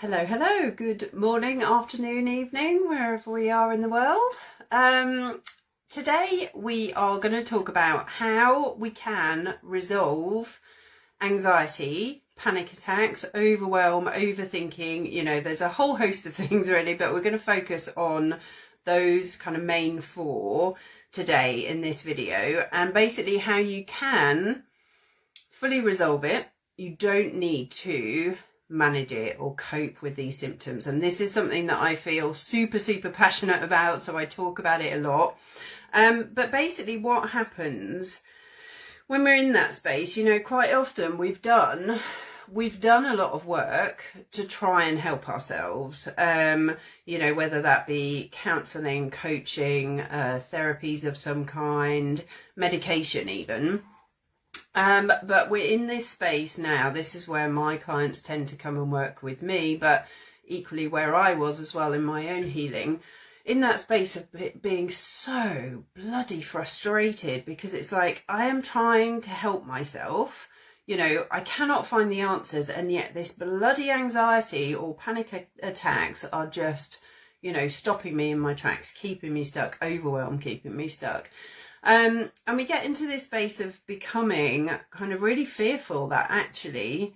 Hello, good morning, afternoon, evening, wherever we are in the world. Today we are going to talk about how we can resolve anxiety, panic attacks, overwhelm, overthinking. There's a whole host of things really, but we're going to focus on those kind of main four today in this video, and basically how you can fully resolve it. You don't need to manage it or cope with these symptoms, and this is something that I feel super passionate about, so I talk about it a lot. But basically what happens when we're in that space, quite often we've done a lot of work to try and help ourselves, whether that be counselling, coaching, therapies of some kind, medication even. But we're in this space now. This is where my clients tend to come and work with me, but equally where I was as well in my own healing, in that space of being so bloody frustrated, because it's like I am trying to help myself. I cannot find the answers, and yet this bloody anxiety or panic attacks are just, stopping me in my tracks, keeping me stuck, overwhelm, keeping me stuck. And we get into this space of becoming kind of really fearful that actually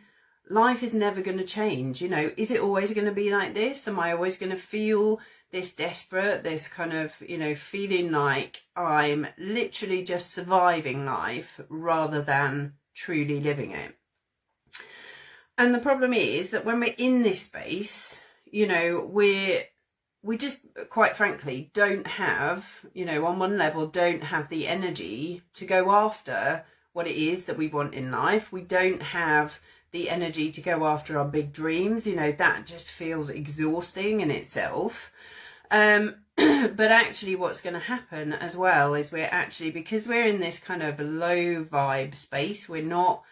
life is never going to change. Is it always going to be like this? Am I always going to feel this desperate, this kind of, feeling like I'm literally just surviving life rather than truly living it? And the problem is that when we're in this space, we just, quite frankly, don't have, on one level, don't have the energy to go after what it is that we want in life. We don't have the energy to go after our big dreams. That just feels exhausting in itself. But actually what's going to happen as well is because we're in this kind of low vibe space, we're not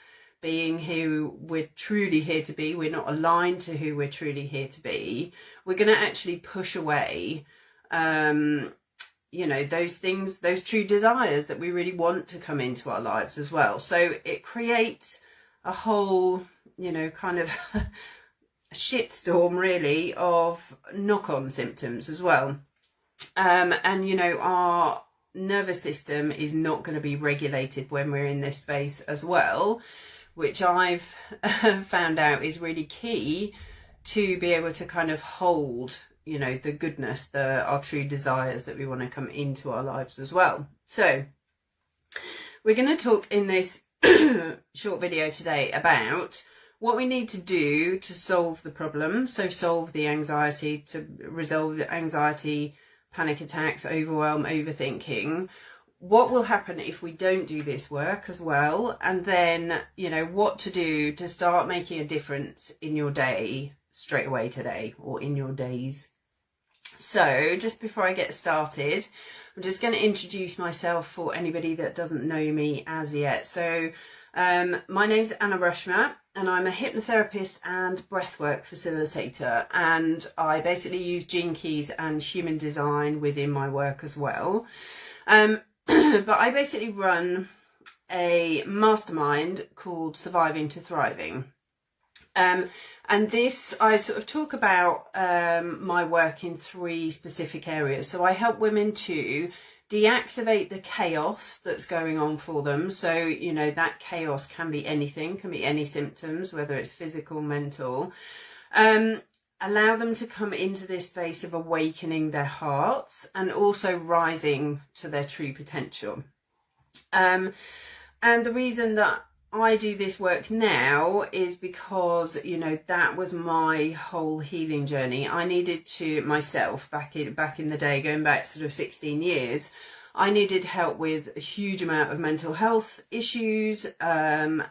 being who we're truly here to be, we're not aligned to who we're truly here to be, we're going to actually push away, those things, those true desires that we really want to come into our lives as well. So it creates a whole, kind of shitstorm really of knock-on symptoms as well. Our nervous system is not going to be regulated when we're in this space as well, which I've found out is really key to be able to kind of hold, the goodness, our true desires that we want to come into our lives as well. So we're going to talk in this short video today about what we need to do to solve the problem. So solve the anxiety, to resolve anxiety, panic attacks, overwhelm, overthinking. What will happen if we don't do this work as well, and then what to do to start making a difference in your day straight away today, or in your days. So just before I get started, I'm just going to introduce myself for anybody that doesn't know me as yet. So my name's Anna Rushmer, and I'm a hypnotherapist and breathwork facilitator, and I basically use gene keys and human design within my work as well. But I basically run a mastermind called Surviving to Thriving. And this, I sort of talk about my work in three specific areas. So I help women to deactivate the chaos that's going on for them. So, that chaos can be anything, can be any symptoms, whether it's physical, mental. Allow them to come into this space of awakening their hearts and also rising to their true potential. And the reason that I do this work now is because, that was my whole healing journey. I needed to, myself, back in the day, going back sort of 16 years, I needed help with a huge amount of mental health issues, and,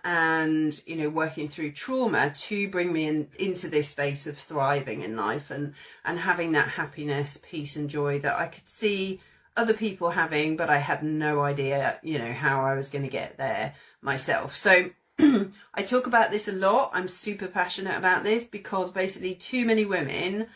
working through trauma to bring me into this space of thriving in life and having that happiness, peace and joy that I could see other people having, but I had no idea, how I was going to get there myself. So I talk about this a lot. I'm super passionate about this because basically too many women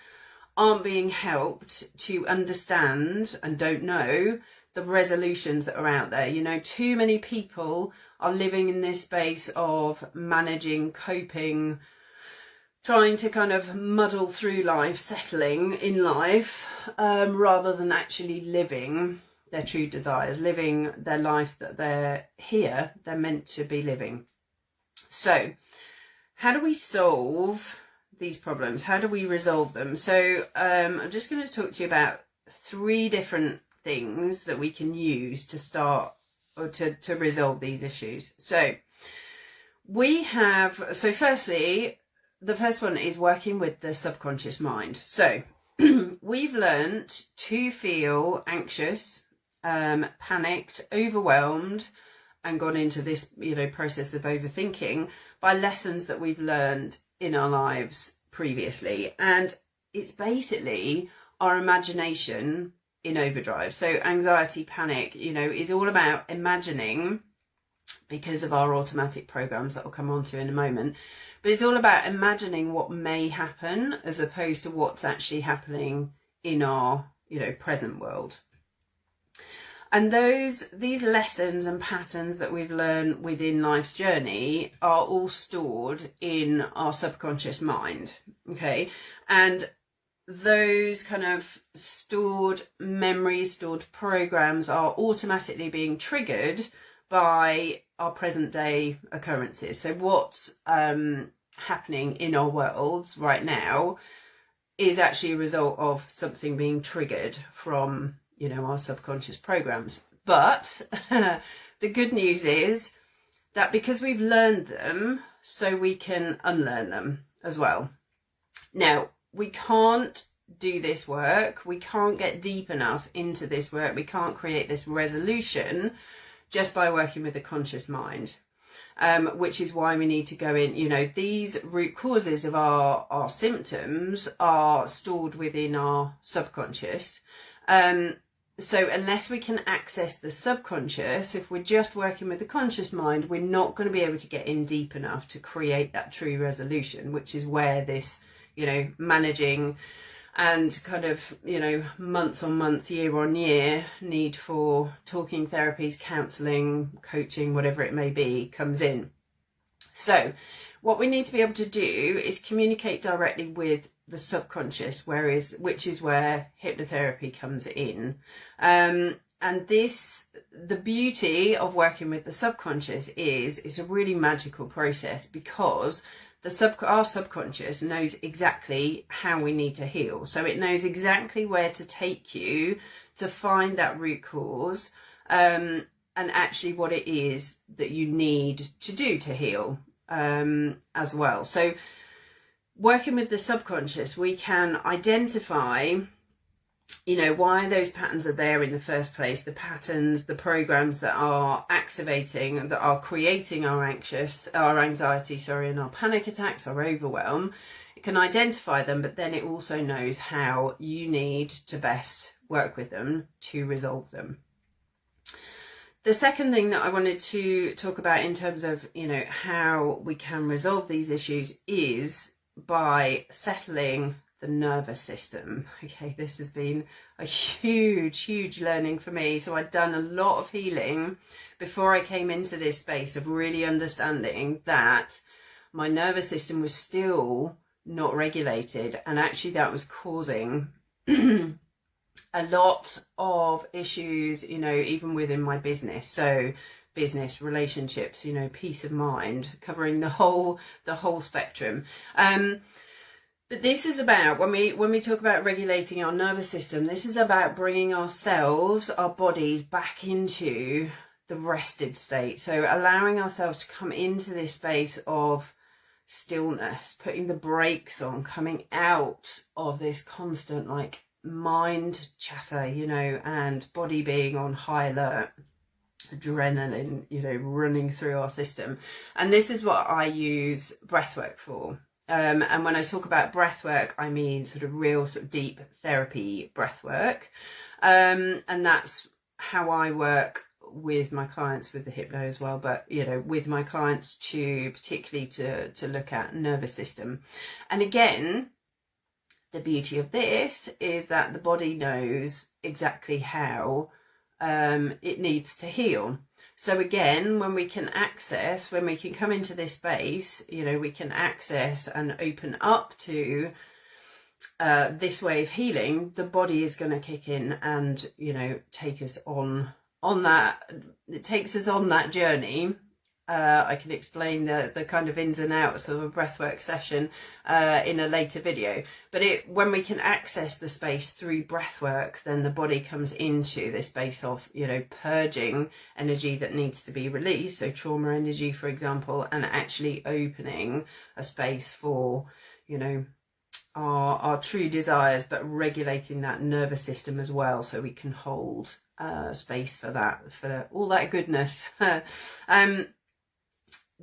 aren't being helped to understand and don't know the resolutions that are out there. Too many people are living in this space of managing, coping, trying to kind of muddle through life, settling in life, rather than actually living their true desires, living their life that they're meant to be living. So how do we solve these problems? How do we resolve them? So I'm just going to talk to you about 3 different things that we can use to start or to resolve these issues. So firstly, the first one is working with the subconscious mind. So we've learnt to feel anxious, panicked, overwhelmed, and gone into this, process of overthinking by lessons that we've learned in our lives previously. And it's basically our imagination in overdrive. So anxiety, panic, is all about imagining, because of our automatic programs that I'll come on to in a moment, but it's all about imagining what may happen as opposed to what's actually happening in our, present world. And these lessons and patterns that we've learned within life's journey are all stored in our subconscious mind, okay? And those kind of stored memories, stored programs are automatically being triggered by our present day occurrences. So what's happening in our worlds right now is actually a result of something being triggered from, our subconscious programs. But the good news is that because we've learned them, so we can unlearn them as well. Now, we can't do this work. We can't get deep enough into this work. We can't create this resolution just by working with the conscious mind, which is why we need to go in. These root causes of our symptoms are stored within our subconscious. So unless we can access the subconscious, if we're just working with the conscious mind, we're not going to be able to get in deep enough to create that true resolution, which is where this, managing and kind of, month on month, year on year need for talking therapies, counselling, coaching, whatever it may be, comes in. So what we need to be able to do is communicate directly with the subconscious, which is where hypnotherapy comes in. And the beauty of working with the subconscious is it's a really magical process, because our subconscious knows exactly how we need to heal. So it knows exactly where to take you to find that root cause, and actually what it is that you need to do to heal, as well. So working with the subconscious, we can identify, why those patterns are there in the first place, the patterns, the programs that are activating, that are creating our anxiety, and our panic attacks, our overwhelm. It can identify them, but then it also knows how you need to best work with them to resolve them. The second thing that I wanted to talk about in terms of, how we can resolve these issues is by settling the nervous system. Okay, this has been a huge learning for me. So I'd done a lot of healing before I came into this space of really understanding that my nervous system was still not regulated, and actually that was causing a lot of issues, even within my business. So business, relationships, peace of mind, covering the whole spectrum. But this is about, when we talk about regulating our nervous system, this is about bringing ourselves, our bodies, back into the rested state. So allowing ourselves to come into this space of stillness, putting the brakes on, coming out of this constant mind chatter, and body being on high alert, adrenaline, running through our system. And this is what I use breathwork for. And when I talk about breathwork, I mean sort of real sort of deep therapy breathwork. And that's how I work with my clients with the hypno as well, but with my clients particularly to look at nervous system. And again, the beauty of this is that the body knows exactly how it needs to heal. So again, when we can come into this space, you know, we can access and open up to this way of healing, the body is going to kick in and, you know, take us on that. It takes us on that journey. I can explain the kind of ins and outs of a breathwork session in a later video. But when we can access the space through breathwork, then the body comes into this space of, you know, purging energy that needs to be released, so trauma energy, for example, and actually opening a space for, you know, our true desires, but regulating that nervous system as well, so we can hold space for that, for all that goodness.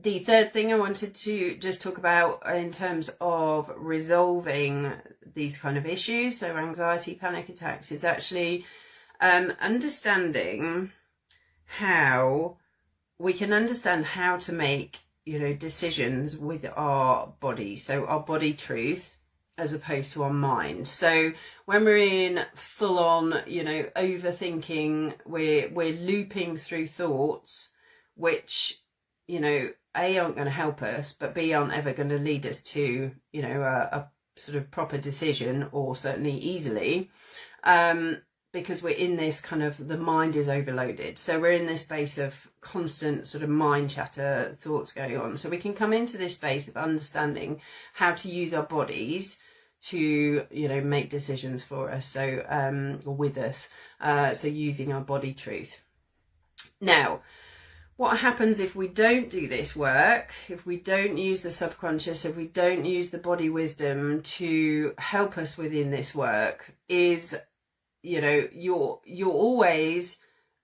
The third thing I wanted to just talk about in terms of resolving these kind of issues, so anxiety, panic attacks, is actually understanding how we can understand how to make, you know, decisions with our body, so our body truth, as opposed to our mind. So when we're in full on, you know, overthinking, we're looping through thoughts, which, you know, A, aren't going to help us, but B, aren't ever going to lead us to, you know, a sort of proper decision, or certainly easily, because we're in this kind of, the mind is overloaded. So we're in this space of constant sort of mind chatter, thoughts going on. So we can come into this space of understanding how to use our bodies to, you know, make decisions for us, so or with us, so using our body truth. Now, what happens if we don't do this work, if we don't use the subconscious, if we don't use the body wisdom to help us within this work, is, you know, you're always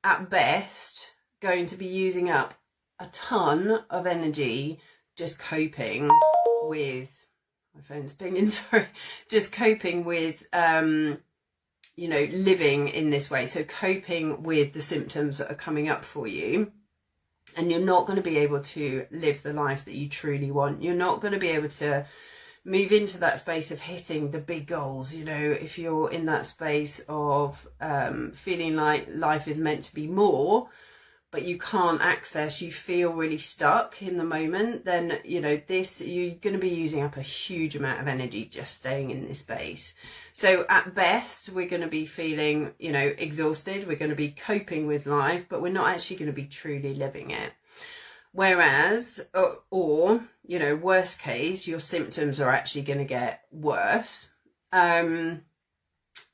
at best going to be using up a ton of energy just coping with, my phone's pinging, sorry, just coping with, you know, living in this way. So coping with the symptoms that are coming up for you. And you're not going to be able to live the life that you truly want. You're not going to be able to move into that space of hitting the big goals. You know, if you're in that space of feeling like life is meant to be more, but you can't access, you feel really stuck in the moment, then, you know, you're going to be using up a huge amount of energy just staying in this space. So at best, we're going to be feeling, you know, exhausted. We're going to be coping with life, but we're not actually going to be truly living it. Whereas, or, you know, worst case, your symptoms are actually going to get worse,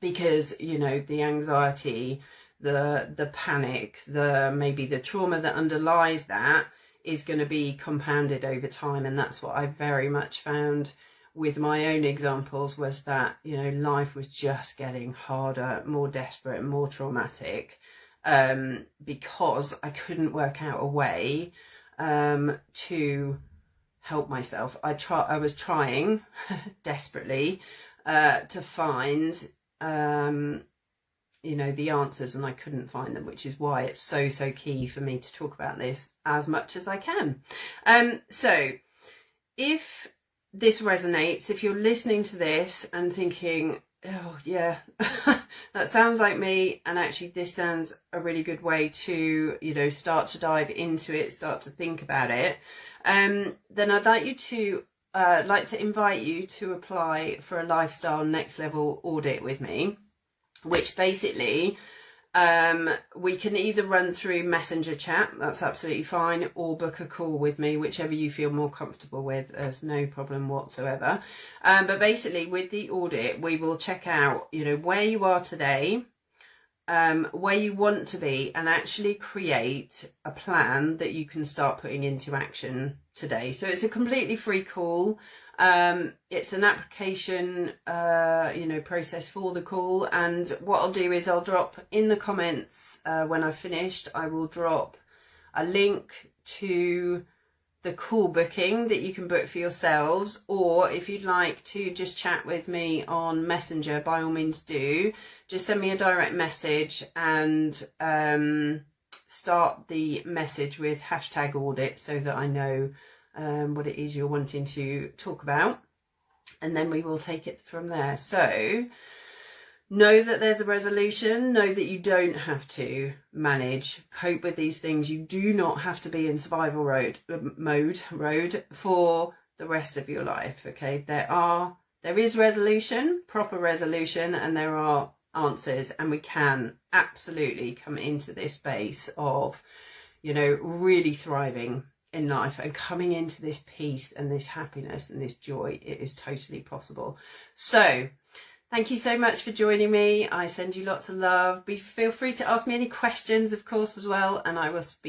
because, you know, the anxiety, the panic, maybe the trauma that underlies that is going to be compounded over time. And that's what I very much found with my own examples, was that, you know, life was just getting harder, more desperate, and more traumatic, because I couldn't work out a way to help myself. I was trying desperately to find you know, the answers, and I couldn't find them, which is why it's so key for me to talk about this as much as I can. So if this resonates, if you're listening to this and thinking, oh yeah, that sounds like me, and actually this sounds a really good way to, you know, start to dive into it, start to think about it, then I'd like to invite you to apply for a lifestyle next level audit with me, which basically we can either run through messenger chat, that's absolutely fine, or book a call with me, whichever you feel more comfortable with. There's no problem whatsoever. But basically with the audit, we will check out, you know, where you are today, where you want to be, and actually create a plan that you can start putting into action today. So it's a completely free call. It's an application, you know, process for the call. And what I'll do is I'll drop in the comments, when I've finished, I will drop a link to the call booking that you can book for yourselves. Or if you'd like to just chat with me on Messenger, by all means do. Just send me a direct message and start the message with #audit, so that I know what it is you're wanting to talk about, and then we will take it from there. So know that there's a resolution. Know that you don't have to cope with these things. You do not have to be in survival mode for the rest of your life. Okay, there is resolution, proper resolution, and there are answers, and we can absolutely come into this space of, you know, really thriving in life and coming into this peace and this happiness and this joy. It is totally possible. So thank you so much for joining me. I send you lots of love. Feel free to ask me any questions, of course, as well, and I will speak